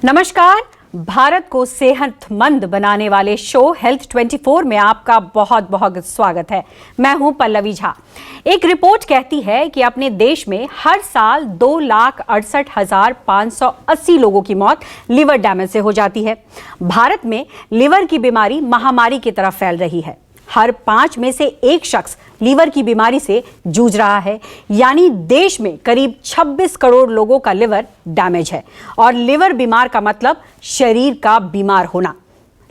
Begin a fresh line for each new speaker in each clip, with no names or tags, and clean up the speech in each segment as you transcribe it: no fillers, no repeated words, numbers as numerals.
नमस्कार। भारत को सेहतमंद बनाने वाले शो हेल्थ 24 में आपका बहुत बहुत स्वागत है। मैं हूं पल्लवी झा। एक रिपोर्ट कहती है कि अपने देश में हर साल 2,68,580 लोगों की मौत लिवर डैमेज से हो जाती है। भारत में लिवर की बीमारी महामारी की तरफ फैल रही है। हर 5 में से एक शख्स लीवर की बीमारी से जूझ रहा है, यानी देश में करीब 26 करोड़ लोगों का लिवर डैमेज है। और लिवर बीमार का मतलब शरीर का बीमार होना,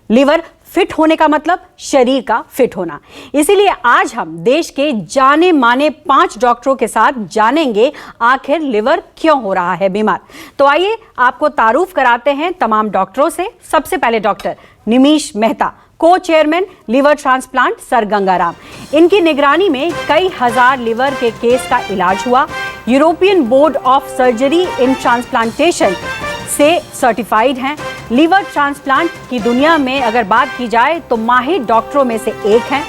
लिवर फिट होने का मतलब शरीर का फिट होना। इसीलिए आज हम देश के जाने माने 5 डॉक्टरों के साथ जानेंगे आखिर लिवर क्यों हो रहा है बीमार। तो आइए आपको तारुफ कराते हैं तमाम डॉक्टरों से। सबसे पहले डॉक्टर निमिष मेहता, को chairman liver transplant sir Gangaram. इनकी निगरानी में कई हजार लिवर के केस का इलाज हुआ। European board of surgery in transplantation से सर्टिफाइड हैं। लिवर ट्रांसप्लांट की दुनिया में अगर बात की जाए तो माहिर डॉक्टरों में से एक हैं।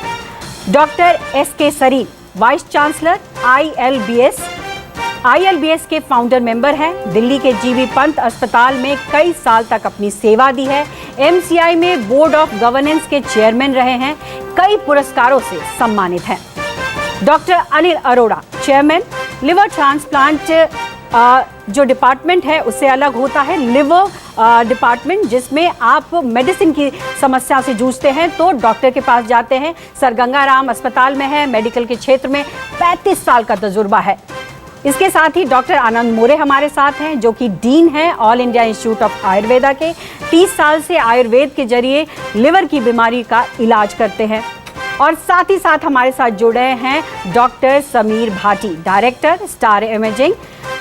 Doctor S K. Sarin, vice chancellor ILBS के फाउंडर मेंबर हैं। दिल्ली के जीबी पंत अस्पताल में कई साल तक अपनी सेवा दी है। एमसीआई में बोर्ड ऑफ गवर्नेंस के चेयरमैन रहे हैं। कई पुरस्कारों से सम्मानित हैं। Doctor Anil Arora, chairman liver transplant जो डिपार्टमेंट है उससे अलग होता है लिवर डिपार्टमेंट, जिसमें आप मेडिसिन की समस्या से जूझते हैं तो डॉक्टर के पास जाते हैं। सर गंगाराम अस्पताल में है। मेडिकल के क्षेत्र में 35 साल का तजुर्बा है। इसके साथ ही डॉक्टर आनंद मोरे हमारे साथ हैं, जो कि डीन हैं all India institute of Ayurveda के। 30 साल से आयुर्वेद के जरिए लिवर की बीमारी का इलाज करते हैं। और साथ ही साथ हमारे साथ जुड़े हैं doctor Sameer Bhati, director star imaging.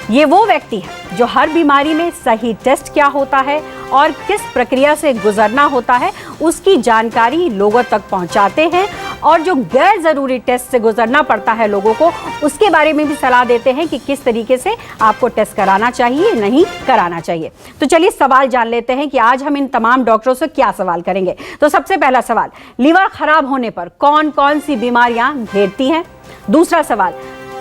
ये वो व्यक्ति हैं जो हर बीमारी में सही टेस्ट क्या होता है और किस प्रक्रिया से गुजरना होता है उसकी जानकारी लोगों तक पहुंचाते हैं, और जो गैर जरूरी टेस्ट से गुजरना पड़ता है लोगों को उसके बारे में भी सलाह देते हैं कि किस तरीके से आपको टेस्ट कराना चाहिए, नहीं कराना चाहिए। तो चलिए सवाल जान लेते हैं कि आज हम इन तमाम डॉक्टरों से क्या सवाल करेंगे। तो सबसे पहला सवाल, लिवर खराब होने पर कौन कौन सी बीमारियां घेरती हैं? दूसरा सवाल,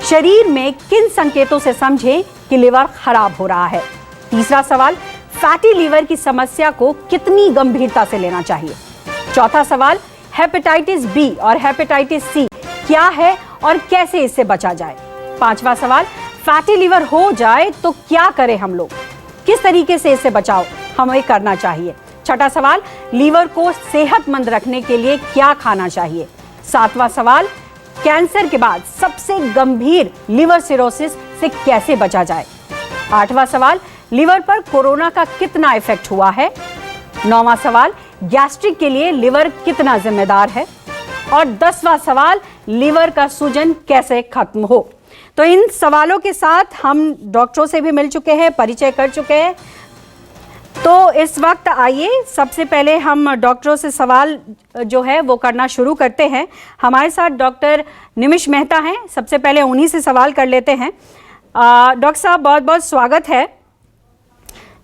शरीर में किन संकेतों से समझें कि लिवर खराब हो रहा है? तीसरा सवाल, फैटी लिवर की समस्या को कितनी गंभीरता से लेना चाहिए? चौथा सवाल, हेपेटाइटिस बी और हेपेटाइटिस सी क्या है और कैसे इससे बचा जाए? पांचवा सवाल, फैटी लिवर हो जाए तो क्या करें हम लोग, किस तरीके से इससे बचाव हमें करना चाहिए? छठा सवाल, लीवर को सेहतमंद रखने के लिए क्या खाना चाहिए? सातवां सवाल, कैंसर के बाद सबसे गंभीर लिवर सिरोसिस से कैसे बचा जाए? आठवां सवाल, लिवर पर कोरोना का कितना इफेक्ट हुआ है? नौवां सवाल, गैस्ट्रिक के लिए लिवर कितना जिम्मेदार है? और 10वां सवाल, लिवर का सूजन कैसे खत्म हो? तो इन सवालों के साथ हम डॉक्टरों से भी मिल चुके हैं, परिचय कर चुके हैं। तो इस वक्त आइए सबसे पहले हम डॉक्टरों से सवाल जो है वो करना शुरू करते हैं। हमारे साथ डॉक्टर निमिष मेहता हैं। सबसे पहले उन्हीं से सवाल कर लेते हैं। डॉक्टर साहब, बहुत बहुत स्वागत है।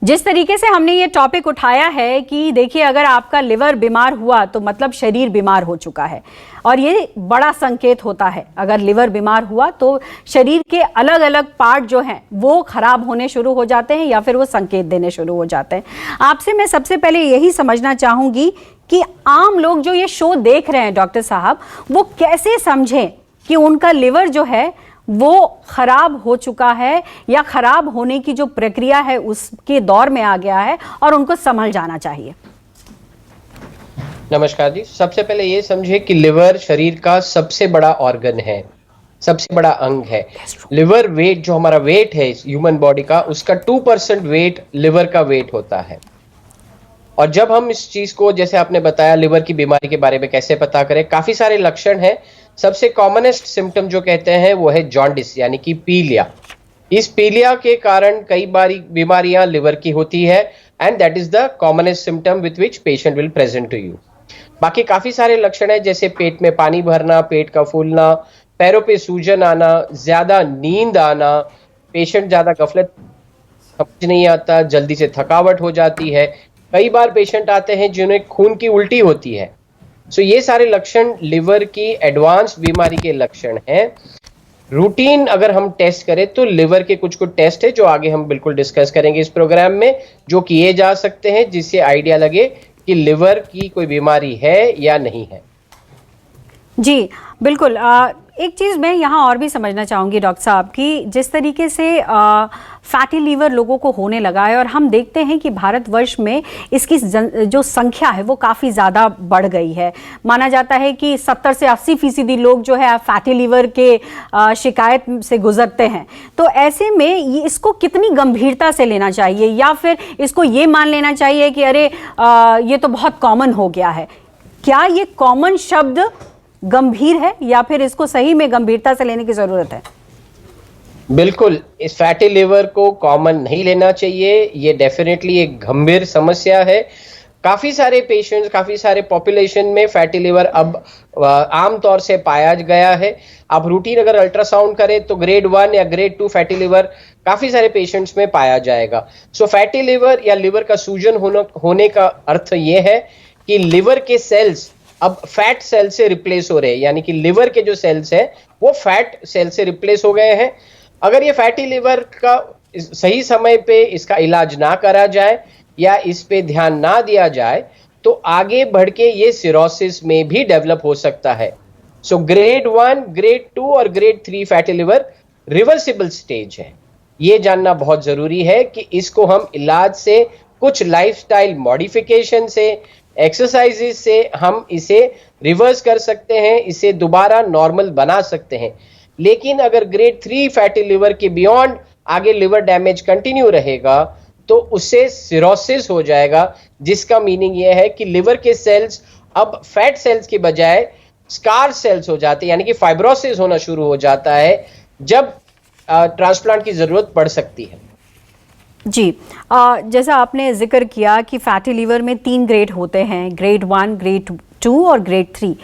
जिस तरीके से हमने ये टॉपिक उठाया है कि देखिए, अगर आपका लिवर बीमार हुआ तो मतलब शरीर बीमार हो चुका है, और ये बड़ा संकेत होता है। अगर लिवर बीमार हुआ तो शरीर के अलग अलग पार्ट जो हैं वो खराब होने शुरू हो जाते हैं या फिर वो संकेत देने शुरू हो जाते हैं। आपसे मैं सबसे पहले यही समझना चाहूँगी कि आम लोग जो ये शो देख रहे हैं डॉक्टर साहब, वो कैसे समझें कि उनका लिवर जो है वो खराब हो चुका है या खराब होने की जो प्रक्रिया है उसके दौर में आ गया है और उनको संभल जाना चाहिए?
नमस्कार जी। सबसे पहले ये समझे कि लिवर शरीर का सबसे बड़ा ऑर्गन है, सबसे बड़ा अंग है। लिवर वेट, जो हमारा वेट है ह्यूमन बॉडी का, उसका 2% वेट लिवर का वेट होता है। और जब हम इस चीज को, जैसे आपने बताया, लिवर की बीमारी के बारे में कैसे पता करें, काफी सारे लक्षण हैं। सबसे कॉमनेस्ट सिम्टम जो कहते हैं वो है जॉन्डिस, यानी कि पीलिया। इस पीलिया के कारण कई बारी बीमारियां लिवर की होती है, and that is the commonest symptom with which patient will present to you. बाकी काफी सारे लक्षण हैं, जैसे पेट में पानी भरना, पेट का फूलना, पैरों पे सूजन आना, ज्यादा नींद आना, पेशेंट ज्यादा गफलत, समझ नहीं आता, जल्दी से थकावट हो जाती है। कई बार पेशेंट आते हैं जिन्हें खून की उल्टी होती है। सो ये सारे लक्षण लिवर की एडवांस बीमारी के लक्षण हैं। रूटीन अगर हम टेस्ट करें तो लिवर के कुछ टेस्ट है जो आगे हम बिल्कुल डिस्कस करेंगे इस प्रोग्राम में, जो किए जा सकते हैं जिससे आइडिया लगे कि लिवर की कोई बीमारी है या नहीं है।
जी बिल्कुल। एक चीज़ मैं यहाँ और भी समझना चाहूँगी डॉक्टर साहब कि जिस तरीके से फैटी लीवर लोगों को होने लगा है और हम देखते हैं कि भारतवर्ष में इसकी जो संख्या है वो काफ़ी ज़्यादा बढ़ गई है। माना जाता है कि 70 से 80% लोग जो है फैटी लीवर के शिकायत से गुजरते हैं। तो ऐसे में इसको कितनी गंभीरता से लेना चाहिए, या फिर इसको ये मान लेना चाहिए कि अरे ये तो बहुत कॉमन हो गया है? क्या ये कॉमन शब्द गंभीर है या फिर इसको सही में गंभीरता से लेने की जरूरत है?
बिल्कुल, इस फैटी लिवर को कॉमन नहीं लेना चाहिए। ये डेफिनेटली एक गंभीर समस्या है। काफी सारे पेशेंट्स, काफी सारे पॉपुलेशन में फैटी लिवर अब आमतौर से पाया गया है। आप रूटीन अगर अल्ट्रासाउंड करें तो ग्रेड 1 या ग्रेड 2 फैटी लिवर काफी सारे पेशेंट्स में पाया जाएगा। सो फैटी लिवर या लिवर का सूजन होने का अर्थ ये है कि लिवर के सेल्स अब फैट सेल से रिप्लेस हो रहे हैं, यानी कि लिवर के जो सेल्स है वो फैट सेल से रिप्लेस हो गए हैं। अगर ये फैटी लिवर का सही समय पे इसका इलाज ना करा जाए या इस पे ध्यान ना दिया जाए तो आगे बढ़ के ये सिरोसिस में भी डेवलप हो सकता है। सो ग्रेड 1, ग्रेड 2 और grade 3 fatty liver reversible stage है। ये जानना बहुत जरूरी है कि इसको हम इलाज से, कुछ लाइफस्टाइल मॉडिफिकेशन से, एक्सरसाइजेस से हम इसे रिवर्स कर सकते हैं, इसे दोबारा नॉर्मल बना सकते हैं। लेकिन अगर ग्रेड 3 फैटी लिवर के बियॉन्ड आगे लिवर डैमेज कंटिन्यू रहेगा तो उससे सिरोसिस हो जाएगा, जिसका मीनिंग यह है कि लिवर के सेल्स अब फैट सेल्स के बजाय स्कार सेल्स हो जाते हैं, यानी कि फाइब्रोसिस होना शुरू हो जाता है, जब ट्रांसप्लांट की जरूरत पड़ सकती है।
जी जैसा आपने जिक्र किया कि फैटी लीवर में 3 ग्रेड होते हैं, ग्रेड 1, ग्रेड 2 और ग्रेड 3।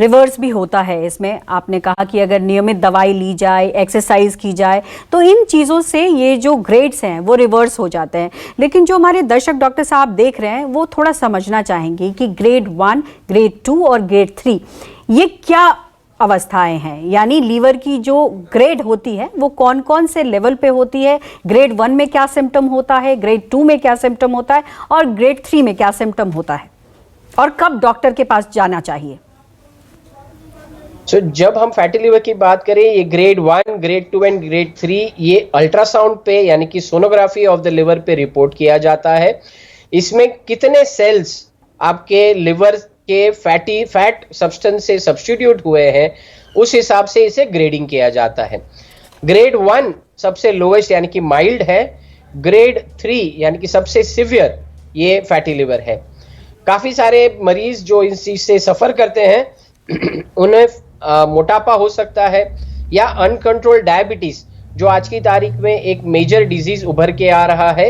रिवर्स भी होता है इसमें। आपने कहा कि अगर नियमित दवाई ली जाए, एक्सरसाइज की जाए तो इन चीज़ों से ये जो ग्रेड्स हैं वो रिवर्स हो जाते हैं। लेकिन जो हमारे दर्शक डॉक्टर साहब देख रहे हैं वो थोड़ा समझना चाहेंगे कि ग्रेड 1, ग्रेड 2 और ग्रेड 3 ये क्या अवस्थाएं हैं, यानी लीवर की जो ग्रेड होती है वो कौन कौन से लेवल पे होती है? ग्रेड 1 में क्या सिम्टम होता है, ग्रेड 2 में क्या सिम्टम होता है और ग्रेड 3 में क्या सिम्टम होता है, और कब डॉक्टर के पास जाना चाहिए?
जब हम फैटी लिवर की बात करें, ये ग्रेड 1, ग्रेड 2 एंड ग्रेड 3 ये अल्ट्रासाउंड पे, यानी कि सोनोग्राफी ऑफ द लिवर पे रिपोर्ट किया जाता है। इसमें कितने सेल्स आपके लिवर के फैट सब्सटेंस से सब्स्टिट्यूट हुए हैं उस हिसाब से इसे ग्रेडिंग किया जाता है। ग्रेड 1 सबसे लोएस्ट यानी कि माइल्ड है, ग्रेड 3 यानी कि सबसे सिवियर ये फैटी लिवर है। काफी सारे मरीज जो इस चीज से सफर करते हैं उन्हें मोटापा हो सकता है या अनकंट्रोल डायबिटीज, जो आज की तारीख में एक मेजर डिजीज उभर के आ रहा है।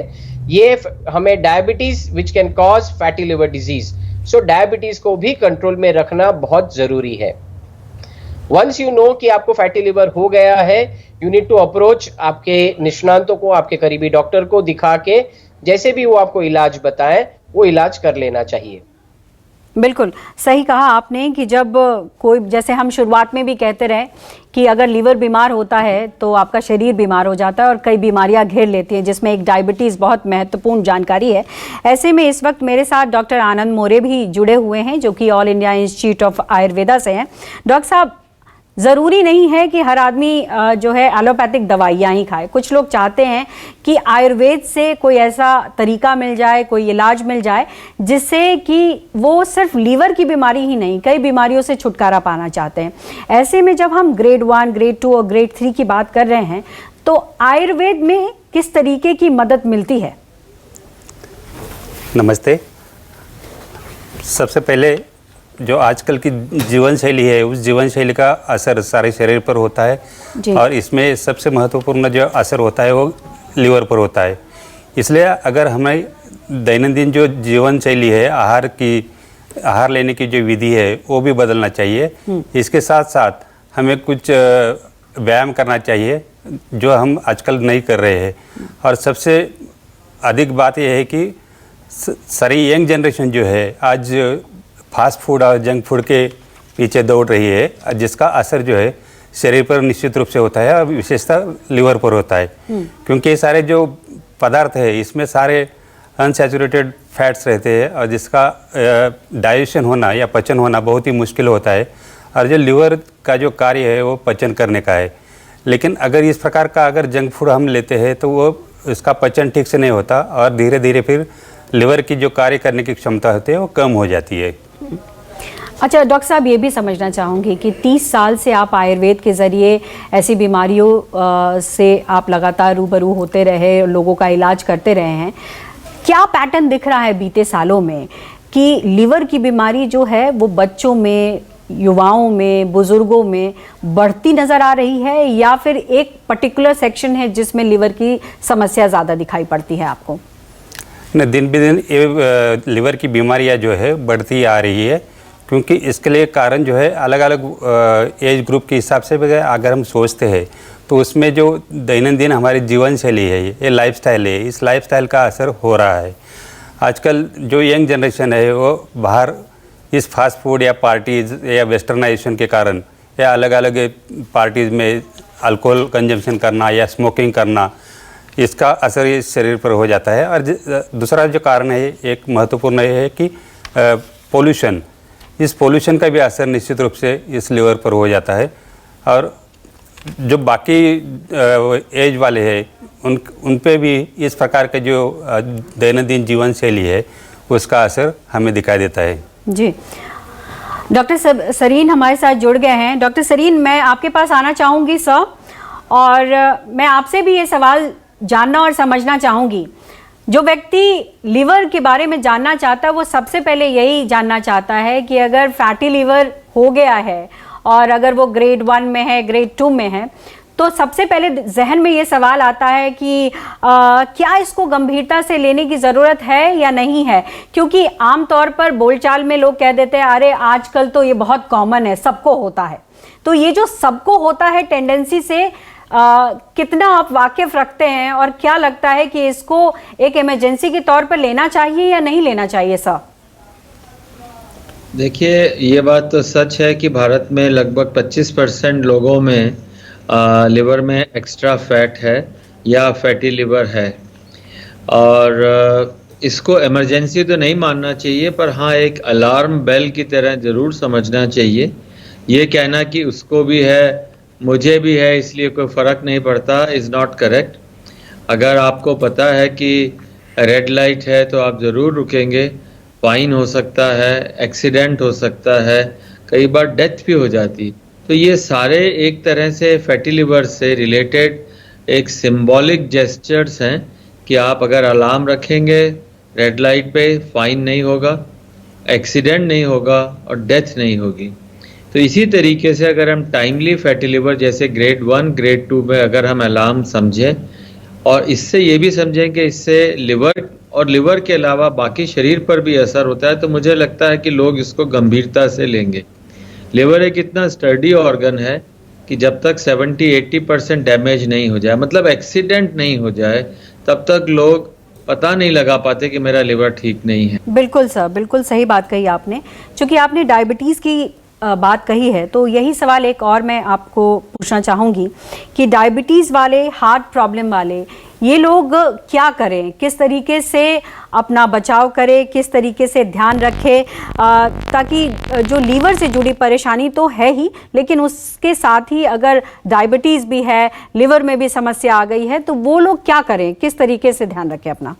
ये हमें diabetes which can cause fatty liver disease, so diabetes को भी कंट्रोल में रखना बहुत जरूरी है। वंस यू नो कि आपको फैटी लिवर हो गया है, यू नीड टू अप्रोच आपके निष्णांतों को, आपके करीबी डॉक्टर को दिखा के जैसे भी वो आपको इलाज बताएं वो इलाज कर लेना चाहिए।
बिल्कुल सही कहा आपने कि जब कोई, जैसे हम शुरुआत में भी कहते रहे कि अगर लीवर बीमार होता है तो आपका शरीर बीमार हो जाता है और कई बीमारियां घेर लेती हैं, जिसमें एक डायबिटीज़ बहुत महत्वपूर्ण जानकारी है। ऐसे में इस वक्त मेरे साथ डॉक्टर आनंद मोरे भी जुड़े हुए हैं जो कि all India institute of Ayurveda से हैं। डॉक्टर साहब, ज़रूरी नहीं है कि हर आदमी जो है एलोपैथिक दवाइयाँ ही खाए। कुछ लोग चाहते हैं कि आयुर्वेद से कोई ऐसा तरीका मिल जाए, कोई इलाज मिल जाए जिससे कि वो सिर्फ लीवर की बीमारी ही नहीं, कई बीमारियों से छुटकारा पाना चाहते हैं। ऐसे में जब हम ग्रेड 1, ग्रेड 2 और ग्रेड 3 की बात कर रहे हैं तो आयुर्वेद में किस तरीके की मदद मिलती है?
नमस्ते। सबसे पहले जो आजकल की जीवन शैली है उस जीवन शैली का असर सारे शरीर पर होता है और इसमें सबसे महत्वपूर्ण जो असर होता है वो लीवर पर होता है। इसलिए अगर हमें दैनंदिन जो जीवन शैली है, आहार लेने की जो विधि है वो भी बदलना चाहिए। इसके साथ साथ हमें कुछ व्यायाम करना चाहिए जो हम आजकल नहीं कर रहे हैं। और सबसे अधिक बात यह है कि सारी यंग जनरेशन जो है आज फास्ट फूड और जंक फूड के पीछे दौड़ रही है, जिसका असर जो है शरीर पर निश्चित रूप से होता है और विशेषतः लीवर पर होता है, क्योंकि ये सारे जो पदार्थ है इसमें सारे अनसैचुरेटेड फैट्स रहते हैं और जिसका डाइजेशन होना या पचन होना बहुत ही मुश्किल होता है। और जो लीवर का जो कार्य है वो पचन करने का है, लेकिन अगर इस प्रकार का अगर जंक फूड हम लेते हैं तो वो इसका पचन ठीक से नहीं होता और धीरे धीरे फिर लीवर की जो कार्य करने की क्षमता होती है वो कम हो जाती है।
अच्छा डॉक्टर साहब, ये भी समझना चाहूँगी कि 30 साल से आप आयुर्वेद के ज़रिए ऐसी बीमारियों से आप लगातार रूबरू होते रहे, लोगों का इलाज करते रहे हैं। क्या पैटर्न दिख रहा है बीते सालों में कि लीवर की बीमारी जो है वो बच्चों में, युवाओं में, बुजुर्गों में बढ़ती नज़र आ रही है, या फिर एक पर्टिकुलर सेक्शन है जिसमें लीवर की समस्या ज़्यादा दिखाई पड़ती है आपको?
न, दिन ब दिन ये लीवर की बीमारियां जो है बढ़ती आ रही है, क्योंकि इसके लिए कारण जो है अलग अलग एज ग्रुप के हिसाब से अगर हम सोचते हैं तो उसमें जो दैनंदिन हमारी जीवन शैली है, ये लाइफस्टाइल है, इस लाइफस्टाइल का असर हो रहा है। आजकल जो यंग जनरेशन है वो बाहर इस फास्ट फूड या पार्टीज़ या वेस्टर्नाइजेशन के कारण या अलग अलग पार्टीज़ में अल्कोहल कंजम्पशन करना या स्मोकिंग करना, इसका असर इस शरीर पर हो जाता है। और दूसरा जो कारण है एक महत्वपूर्ण है कि पोल्यूशन, इस पोल्यूशन का भी असर निश्चित रूप से इस लीवर पर हो जाता है। और जो बाकी एज वाले हैं उन पे भी इस प्रकार के जो दैनंदिन जीवन शैली है उसका असर हमें दिखाई देता है। जी,
डॉक्टर सरीन हमारे साथ जुड़ गए हैं। डॉक्टर सरीन, मैं आपके पास आना चाहूँगी सर, और मैं आपसे भी ये सवाल जानना और समझना चाहूँगी। जो व्यक्ति लीवर के बारे में जानना चाहता है वो सबसे पहले यही जानना चाहता है कि अगर फैटी लीवर हो गया है और अगर वो ग्रेड 1 में है, ग्रेड 2 में है, तो सबसे पहले जहन में ये सवाल आता है कि क्या इसको गंभीरता से लेने की ज़रूरत है या नहीं है, क्योंकि आमतौर पर बोलचाल में लोग कह देते हैं अरे आजकल तो ये बहुत कॉमन है, सबको होता है। तो ये जो सबको होता है टेंडेंसी से कितना आप वाकिफ रखते हैं, और क्या लगता है कि इसको एक इमरजेंसी के तौर पर लेना चाहिए या नहीं लेना चाहिए सर?
देखिए, ये बात तो सच है कि भारत में लगभग 25% लोगों में लिवर में एक्स्ट्रा फैट है या फैटी लिवर है, और इसको इमरजेंसी तो नहीं मानना चाहिए, पर हाँ एक अलार्म बेल की तरह ज़रूर समझना चाहिए। ये कहना कि उसको भी है, मुझे भी है, इसलिए कोई फ़र्क नहीं पड़ता, इज़ नॉट करेक्ट। अगर आपको पता है कि रेड लाइट है तो आप ज़रूर रुकेंगे, फाइन हो सकता है, एक्सीडेंट हो सकता है, कई बार डेथ भी हो जाती। तो ये सारे एक तरह से फैटी लिवर से रिलेटेड एक सिंबॉलिक जेस्चर्स हैं कि आप अगर अलार्म रखेंगे रेड लाइट पे, फाइन नहीं होगा, एक्सीडेंट नहीं होगा और डेथ नहीं होगी। तो इसी तरीके से अगर हम टाइमली फैटी लिवर जैसे ग्रेड 1, ग्रेड 2 में अगर हम अलार्म समझें और इससे ये भी समझें कि इससे लिवर और लिवर के अलावा बाकी शरीर पर भी असर होता है, तो मुझे लगता है कि लोग इसको गंभीरता से लेंगे। लिवर एक इतना स्टर्डी ऑर्गन है कि जब तक 70-80% डैमेज नहीं हो जाए, मतलब एक्सीडेंट नहीं हो जाए, तब तक लोग पता नहीं लगा पाते कि मेरा लिवर ठीक नहीं है।
बिल्कुल सर, बिल्कुल सही बात कही आपने। चूंकि आपने डायबिटीज़ की बात कही है तो यही सवाल एक और मैं आपको पूछना चाहूँगी कि डायबिटीज़ वाले, हार्ट प्रॉब्लम वाले, ये लोग क्या करें, किस तरीके से अपना बचाव करें, किस तरीके से ध्यान रखें, ताकि जो लीवर से जुड़ी परेशानी तो है ही, लेकिन उसके साथ ही अगर डायबिटीज़ भी है, लिवर में भी समस्या आ गई है, तो वो लोग क्या करें, किस तरीके से ध्यान रखें अपना?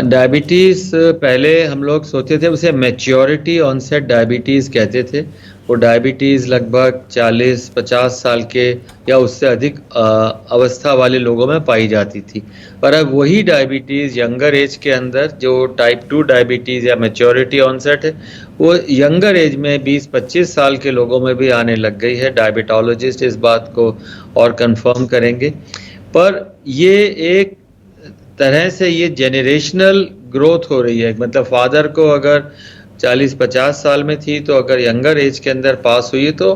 डायबिटीज़ पहले हम लोग सोचते थे उसे मैच्योरिटी ऑनसेट डायबिटीज़ कहते थे। वो डायबिटीज़ लगभग 40-50 साल के या उससे अधिक अवस्था वाले लोगों में पाई जाती थी, पर अब वही डायबिटीज़ यंगर एज के अंदर जो टाइप 2 डायबिटीज़ या मैच्योरिटी ऑनसेट है, वो यंगर एज में 20-25 साल के लोगों में भी आने लग गई है। डायबिटोलॉजिस्ट इस बात को और कंफर्म करेंगे, पर ये एक तरह से ये जेनरेशनल ग्रोथ हो रही है। मतलब फादर को अगर 40-50 साल में थी, तो अगर यंगर एज के अंदर पास हुई तो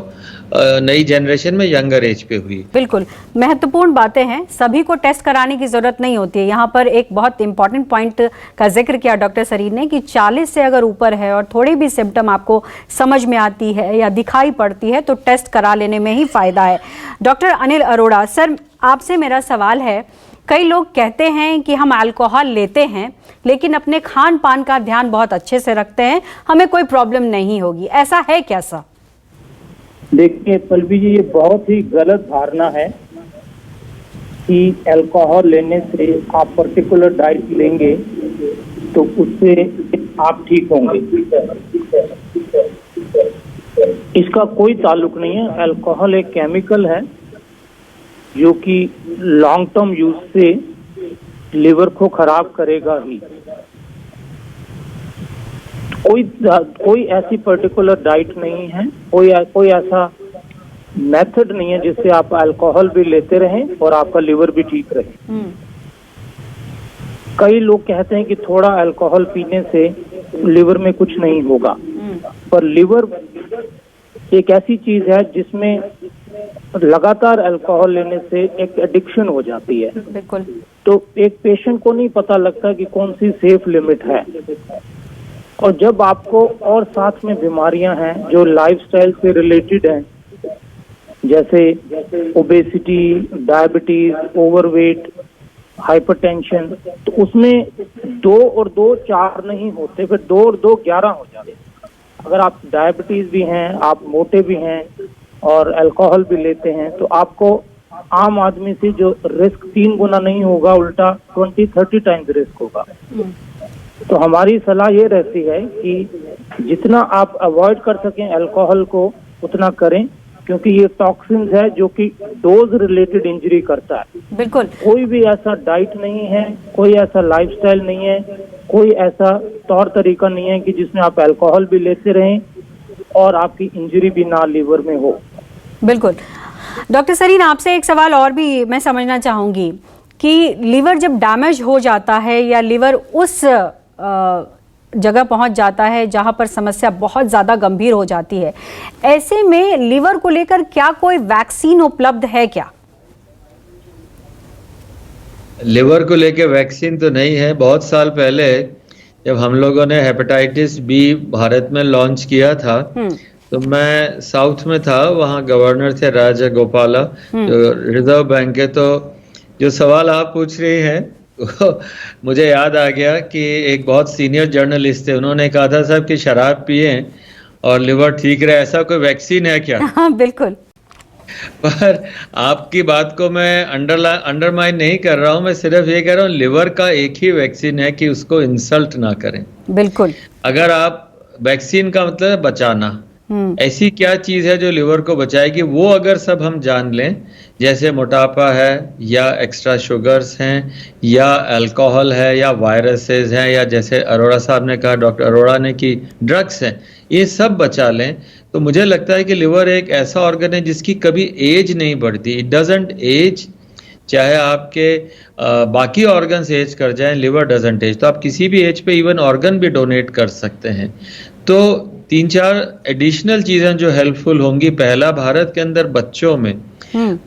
नई जनरेशन में यंगर एज पे हुई।
बिल्कुल महत्वपूर्ण बातें हैं, सभी को टेस्ट कराने की जरूरत नहीं होती है। यहाँ पर एक बहुत इंपॉर्टेंट पॉइंट का जिक्र किया डॉक्टर सरीन ने कि 40 से अगर ऊपर है और थोड़ी भी सिम्टम आपको समझ में आती है या दिखाई पड़ती है तो टेस्ट करा लेने में ही फायदा है। डॉक्टर अनिल अरोड़ा सर, आपसे मेरा सवाल है, कई लोग कहते हैं कि हम अल्कोहल लेते हैं लेकिन अपने खान पान का ध्यान बहुत अच्छे से रखते हैं, हमें कोई प्रॉब्लम नहीं होगी, ऐसा है क्या सर?
देखिए पल्लवी जी, ये बहुत ही गलत धारणा है कि अल्कोहल लेने से आप पर्टिकुलर डाइट लेंगे तो उससे आप ठीक होंगे। इसका कोई ताल्लुक नहीं है। अल्कोहल एक केमिकल है जो कि लॉन्ग टर्म यूज से लिवर को खराब करेगा ही। कोई ऐसी पर्टिकुलर डाइट नहीं है, कोई ऐसा मेथड नहीं है जिससे आप अल्कोहल भी लेते रहें और आपका लिवर भी ठीक रहे। कई लोग कहते हैं कि थोड़ा अल्कोहल पीने से लिवर में कुछ नहीं होगा, पर लिवर एक ऐसी चीज है जिसमें लगातार अल्कोहल लेने से एक एडिक्शन हो जाती है।
बिल्कुल।
तो एक पेशेंट को नहीं पता लगता कि कौन सी सेफ लिमिट है, और जब आपको और साथ में बीमारियां हैं जो लाइफस्टाइल से रिलेटेड हैं, जैसे ओबेसिटी, डायबिटीज, ओवरवेट, हाइपरटेंशन, तो उसमें 2 और 2 4 नहीं होते, फिर 2 और 2 11 हो जाते। अगर आप डायबिटीज भी हैं, आप मोटे भी हैं और अल्कोहल भी लेते हैं, तो आपको आम आदमी से जो रिस्क 3 गुना नहीं होगा, उल्टा 20-30 टाइम्स रिस्क होगा। तो हमारी सलाह ये रहती है कि जितना आप अवॉइड कर सकें अल्कोहल को उतना करें, क्योंकि ये टॉक्सिन्स है जो कि डोज रिलेटेड इंजरी करता है।
बिल्कुल।
कोई भी ऐसा डाइट नहीं है, कोई ऐसा लाइफस्टाइल नहीं है, कोई ऐसा तौर तरीका नहीं है कि जिसमें आप अल्कोहल भी लेते रहें और आपकी इंजरी भी ना लिवर में हो।
बिल्कुल। डॉक्टर सरीन, आपसे एक सवाल और भी मैं समझना चाहूँगी कि लिवर जब डैमेज हो जाता है या लिवर उस जगह पहुंच जाता है जहां पर समस्या बहुत ज़्यादा गंभीर हो जाती है, ऐसे में लिवर को लेकर क्या कोई वैक्सीन उपलब्ध है क्या?
लिवर को लेके वैक्सीन तो नहीं है। बहुत साल पहले जब हम लोगों ने हेपेटाइटिस बी भारत में लॉन्च किया था, तो मैं साउथ में था, वहाँ गवर्नर थे राजा गोपाला जो रिजर्व बैंक के। तो जो सवाल आप पूछ रहे हैं मुझे याद आ गया कि एक बहुत सीनियर जर्नलिस्ट थे, उन्होंने कहा था साहब कि शराब पिए और लिवर ठीक रहे, ऐसा कोई वैक्सीन है क्या?
हाँ, बिल्कुल।
पर आपकी बात को मैं अंडरमाइन नहीं कर रहा हूं, मैं सिर्फ ये कह रहा हूं लिवर का एक ही वैक्सीन है कि उसको इंसल्ट ना करें।
बिल्कुल।
अगर आप वैक्सीन का मतलब है बचाना, ऐसी क्या चीज है जो लिवर को बचाएगी, वो अगर सब हम जान लें, जैसे मोटापा है या एक्स्ट्रा शुगर्स हैं या अल्कोहल है या वायरसेस हैं या जैसे अरोड़ा साहब ने कहा, डॉक्टर अरोड़ा ने, कि ड्रग्स हैं, ये सब बचा लें, तो मुझे लगता है कि लिवर एक ऐसा ऑर्गन है जिसकी कभी एज नहीं बढ़ती। इट डजंट एज, चाहे आपके बाकी ऑर्गन्स एज कर जाएं, लिवर डजंट एज। तो आप किसी भी एज पे इवन ऑर्गन भी डोनेट कर सकते हैं। तो 3-4 एडिशनल चीजें जो हेल्पफुल होंगी। पहला, भारत के अंदर बच्चों में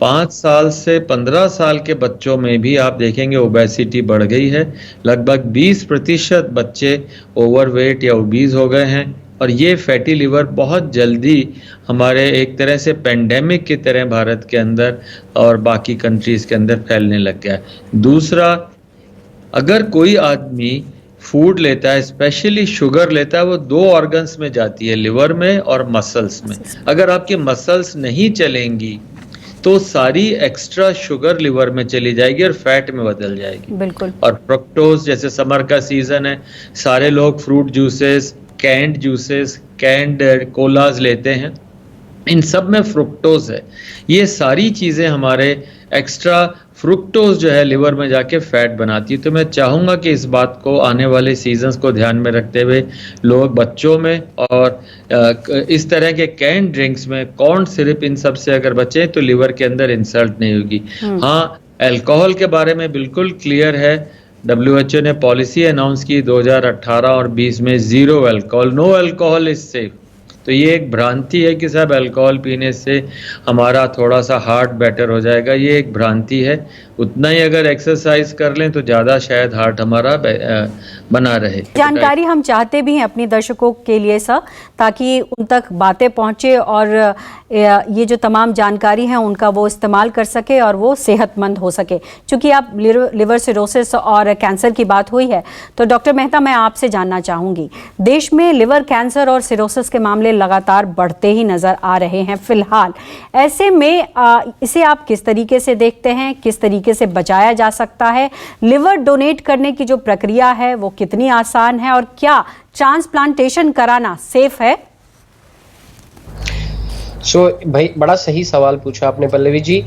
5 साल से 15 साल के बच्चों में भी आप देखेंगे ओबेसिटी बढ़ गई है। लगभग 20% बच्चे ओवरवेट या ओबीज हो गए हैं, और ये फैटी लिवर बहुत जल्दी हमारे एक तरह से पेंडेमिक की तरह भारत के अंदर और बाकी कंट्रीज के अंदर फैलने लग गया है। दूसरा, अगर कोई आदमी फूड लेता है, स्पेशली शुगर लेता है, वो 2 ऑर्गन्स में जाती है, लिवर में और मसल्स में। अगर आपकी मसल्स नहीं चलेंगी तो सारी एक्स्ट्रा शुगर लिवर में चली जाएगी और फैट में बदल जाएगी।
बिल्कुल।
और फ्रक्टोज, जैसे समर का सीजन है, सारे लोग fruit juices, canned juices, canned colas लेते हैं, इन सब में फ्रुक्टोज है। ये सारी चीजें हमारे एक्स्ट्रा फ्रुक्टोज जो है लिवर में जाके फैट बनाती है। तो मैं चाहूंगा कि इस बात को आने वाले सीजन्स को ध्यान में रखते हुए लोग बच्चों में और इस तरह के कैन ड्रिंक्स में, कॉर्न सिरप, इन सब से अगर बचें तो लिवर के अंदर इंसल्ट नहीं होगी। हाँ, अल्कोहल के बारे में बिल्कुल क्लियर है, WHO ने पॉलिसी अनाउंस की 2018 और 20 में zero alcohol, no alcohol is safe. तो ये एक भ्रांति है कि साहब अल्कोहल पीने से हमारा थोड़ा सा हार्ट बेटर हो जाएगा, ये एक भ्रांति है। उतना ही अगर एक्सरसाइज कर लें तो ज़्यादा शायद हार्ट हमारा बना रहे।
जानकारी हम चाहते भी हैं अपने दर्शकों के लिए सर, ताकि उन तक बातें पहुंचे और ये जो तमाम जानकारी है उनका वो इस्तेमाल कर सके और वो सेहतमंद हो सके। चूँकि आप लिवर सिरोसिस और कैंसर की बात हुई है, तो डॉक्टर मेहता मैं आपसे जानना चाहूँगी, देश में लिवर कैंसर और सिरोसिस के मामले लगातार बढ़ते ही नज़र आ रहे हैं फिलहाल। ऐसे में इसे आप किस तरीके से देखते हैं, किस तरीके से बचाया जा सकता है? लिवर डोनेट करने की जो प्रक्रिया है वो कितनी आसान है और क्या ट्रांसप्लांटेशन कराना सेफ है?
भाई बड़ा सही सवाल पूछा आपने पल्लवी जी।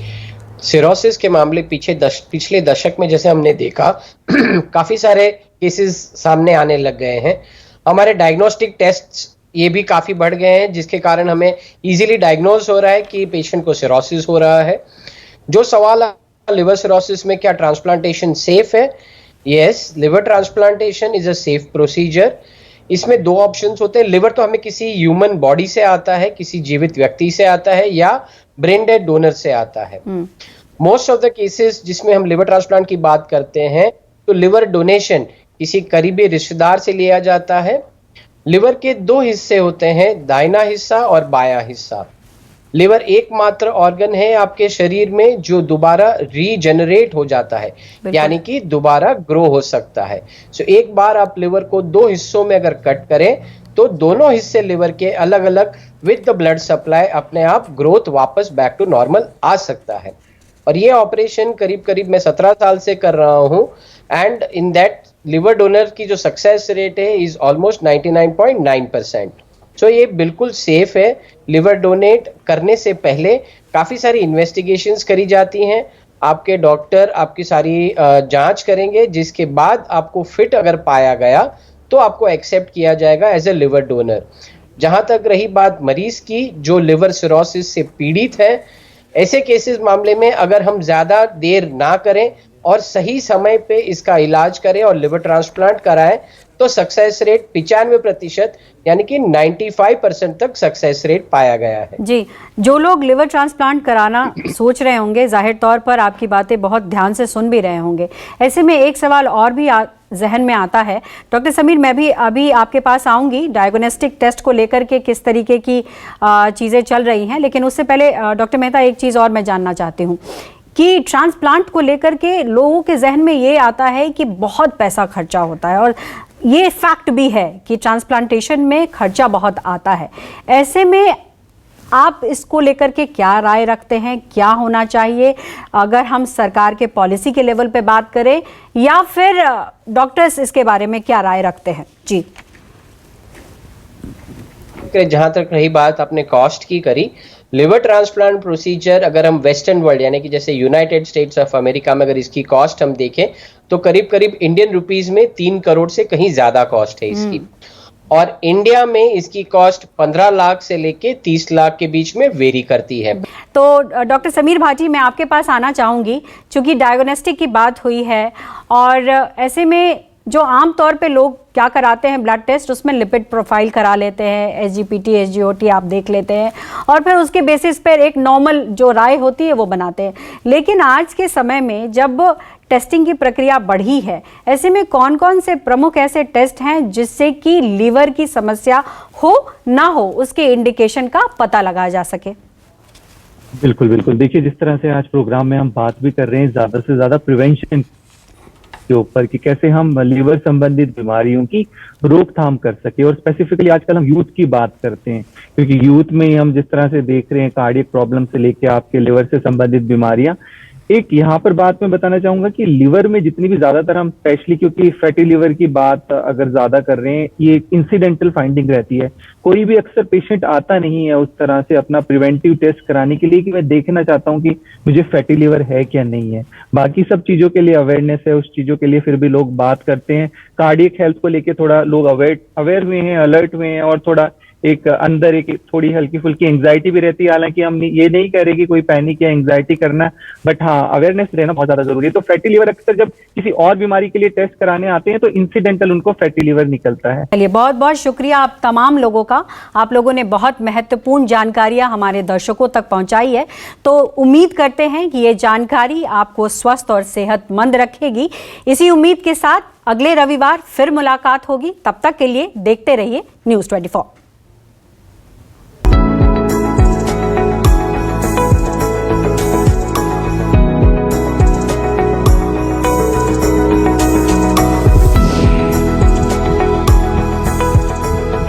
सिरोसिस के मामले पिछले दशक में जैसे हमने देखा काफी सारे केसेस सामने आने लग गए हैं। हमारे डायग्नोस्टिक टेस्ट ये भी काफी बढ़ गए हैं, जिसके कारण हमें इजीली डायग्नोज हो रहा है कि पेशेंट को सिरोसिस हो रहा है। जो सवाल लिवर सिरोसिस में क्या ट्रांसप्लांटेशन सेफ है? Yes, liver transplantation is a safe procedure. इसमें दो ऑप्शंस होते हैं। लिवर तो हमें किसी ह्यूमन बॉडी से आता है, किसी जीवित व्यक्ति से आता है या ब्रेन डेड डोनर से आता है। मोस्ट ऑफ द केसेस जिसमें हम लिवर ट्रांसप्लांट की बात करते हैं तो लिवर डोनेशन किसी करीबी रिश्तेदार से लिया जाता है। लिवर के दो हिस्से होते हैं, दाहिना हिस्सा और बायां हिस्सा। लिवर एकमात्र ऑर्गन है आपके शरीर में जो दोबारा रीजेनरेट हो जाता है, यानी कि दोबारा ग्रो हो सकता है। सो एक बार आप लिवर को दो हिस्सों में अगर कट करें तो दोनों हिस्से लिवर के अलग अलग विद द ब्लड सप्लाई अपने आप ग्रोथ वापस बैक टू नॉर्मल आ सकता है। और ये ऑपरेशन करीब मैं 17 साल से कर रहा हूँ and in that liver donor की जो सक्सेस रेट है इज ऑलमोस्ट 99.9%। सो ये बिल्कुल सेफ है। लिवर डोनेट करने से पहले काफ़ी सारी इन्वेस्टिगेशंस करी जाती हैं। आपके डॉक्टर आपकी सारी जांच करेंगे, जिसके बाद आपको फिट अगर पाया गया तो आपको एक्सेप्ट किया जाएगा एज ए लिवर डोनर। जहां तक रही बात मरीज की जो लिवर सिरोसिस से पीड़ित है, ऐसे केसेस मामले में अगर हम ज़्यादा देर ना करें और सही समय पे इसका इलाज करें और लिवर ट्रांसप्लांट कराएं तो सक्सेस रेट 95% यानी कि 95% तक सक्सेस रेट पाया गया है।
जी, जो लोग लिवर ट्रांसप्लांट कराना सोच रहे होंगे जाहिर तौर पर आपकी बातें बहुत ध्यान से सुन भी रहे होंगे। ऐसे में एक सवाल और भी जहन में आता है डॉक्टर समीर, मैं भी अभी आपके पास आऊंगी डायग्नोस्टिक टेस्ट को लेकर के किस तरीके की चीज़ें चल रही हैं, लेकिन उससे पहले डॉक्टर मेहता एक चीज़ और मैं जानना चाहती हूँ कि ट्रांसप्लांट को लेकर के लोगों के जहन में ये आता है कि बहुत पैसा खर्चा होता है और ये फैक्ट भी है कि ट्रांसप्लांटेशन में खर्चा बहुत आता है। ऐसे में आप इसको लेकर के क्या राय रखते हैं, क्या होना चाहिए अगर हम सरकार के पॉलिसी के लेवल पे बात करें, या फिर डॉक्टर्स इसके बारे में क्या राय रखते हैं? जी,
जहां तक रही बात आपने कॉस्ट की करी, लिवर ट्रांसप्लांट प्रोसीजर अगर हम वेस्टर्न वर्ल्ड यानी कि जैसे यूनाइटेड स्टेट्स ऑफ अमेरिका में अगर इसकी कॉस्ट हम देखें तो करीब इंडियन रुपीस में 3 करोड़ से कहीं ज्यादा कॉस्ट है इसकी। और इंडिया में इसकी कॉस्ट 15 लाख से लेके 30 लाख के बीच में वेरी करती है।
तो डॉक्टर समीर भाटी, मैं आपके पास आना चाहूँगी चूँकि डायग्नोस्टिक की बात हुई है और ऐसे में जो आम तौर पे लोग क्या कराते हैं ब्लड टेस्ट, उसमें लिपिड प्रोफाइल करा लेते हैं, SGPT SGOT आप देख लेते हैं और फिर उसके बेसिस पर एक नॉर्मल जो राय होती है वो बनाते हैं। लेकिन आज के समय में जब टेस्टिंग की प्रक्रिया बढ़ी है, ऐसे में कौन कौन से प्रमुख ऐसे टेस्ट हैं जिससे कि लीवर की समस्या हो ना हो उसके इंडिकेशन का पता लगाया जा सके?
बिल्कुल, देखिए जिस तरह से आज प्रोग्राम में हम बात भी कर रहे हैं ज्यादा से ज्यादा प्रिवेंशन के ऊपर कि कैसे हम लीवर संबंधित बीमारियों की रोकथाम कर सके, और स्पेसिफिकली आजकल हम यूथ की बात करते हैं क्योंकि यूथ में ही हम जिस तरह से देख रहे हैं कार्डियक प्रॉब्लम से लेके आपके लिवर से संबंधित बीमारियां। एक यहाँ पर बात मैं बताना चाहूंगा कि लिवर में जितनी भी ज्यादातर हम स्पेशली क्योंकि फैटी लिवर की बात अगर ज्यादा कर रहे हैं, ये इंसिडेंटल फाइंडिंग रहती है। कोई भी अक्सर पेशेंट आता नहीं है उस तरह से अपना प्रिवेंटिव टेस्ट कराने के लिए कि मैं देखना चाहता हूँ कि मुझे फैटी लिवर है क्या नहीं है। बाकी सब चीजों के लिए अवेयरनेस है, उस चीजों के लिए फिर भी लोग बात करते हैं। कार्डियक हेल्थ को लेके थोड़ा लोग अवेयर हुए हैं, अलर्ट हुए हैं और थोड़ा एक अंदर एक थोड़ी हल्की फुल्की एंग्जाइटी भी रहती है। हालांकि हम ये नहीं कह रहे कि कोई पैनिक या एंग्जाइटी करना, बट हाँ अवेयरनेस रहना बहुत ज्यादा जरूरी है। तो फैटी लीवर अक्सर जब किसी और बीमारी के लिए टेस्ट कराने आते हैं तो इंसिडेंटल उनको फैटी लीवर निकलता है।
चलिए, बहुत बहुत शुक्रिया आप तमाम लोगों का। आप लोगों ने बहुत महत्वपूर्ण जानकारियां हमारे दर्शकों तक पहुंचाई है। तो उम्मीद करते हैं कि ये जानकारी आपको स्वस्थ और सेहतमंद रखेगी। इसी उम्मीद के साथ अगले रविवार फिर मुलाकात होगी। तब तक के लिए देखते रहिए News 24।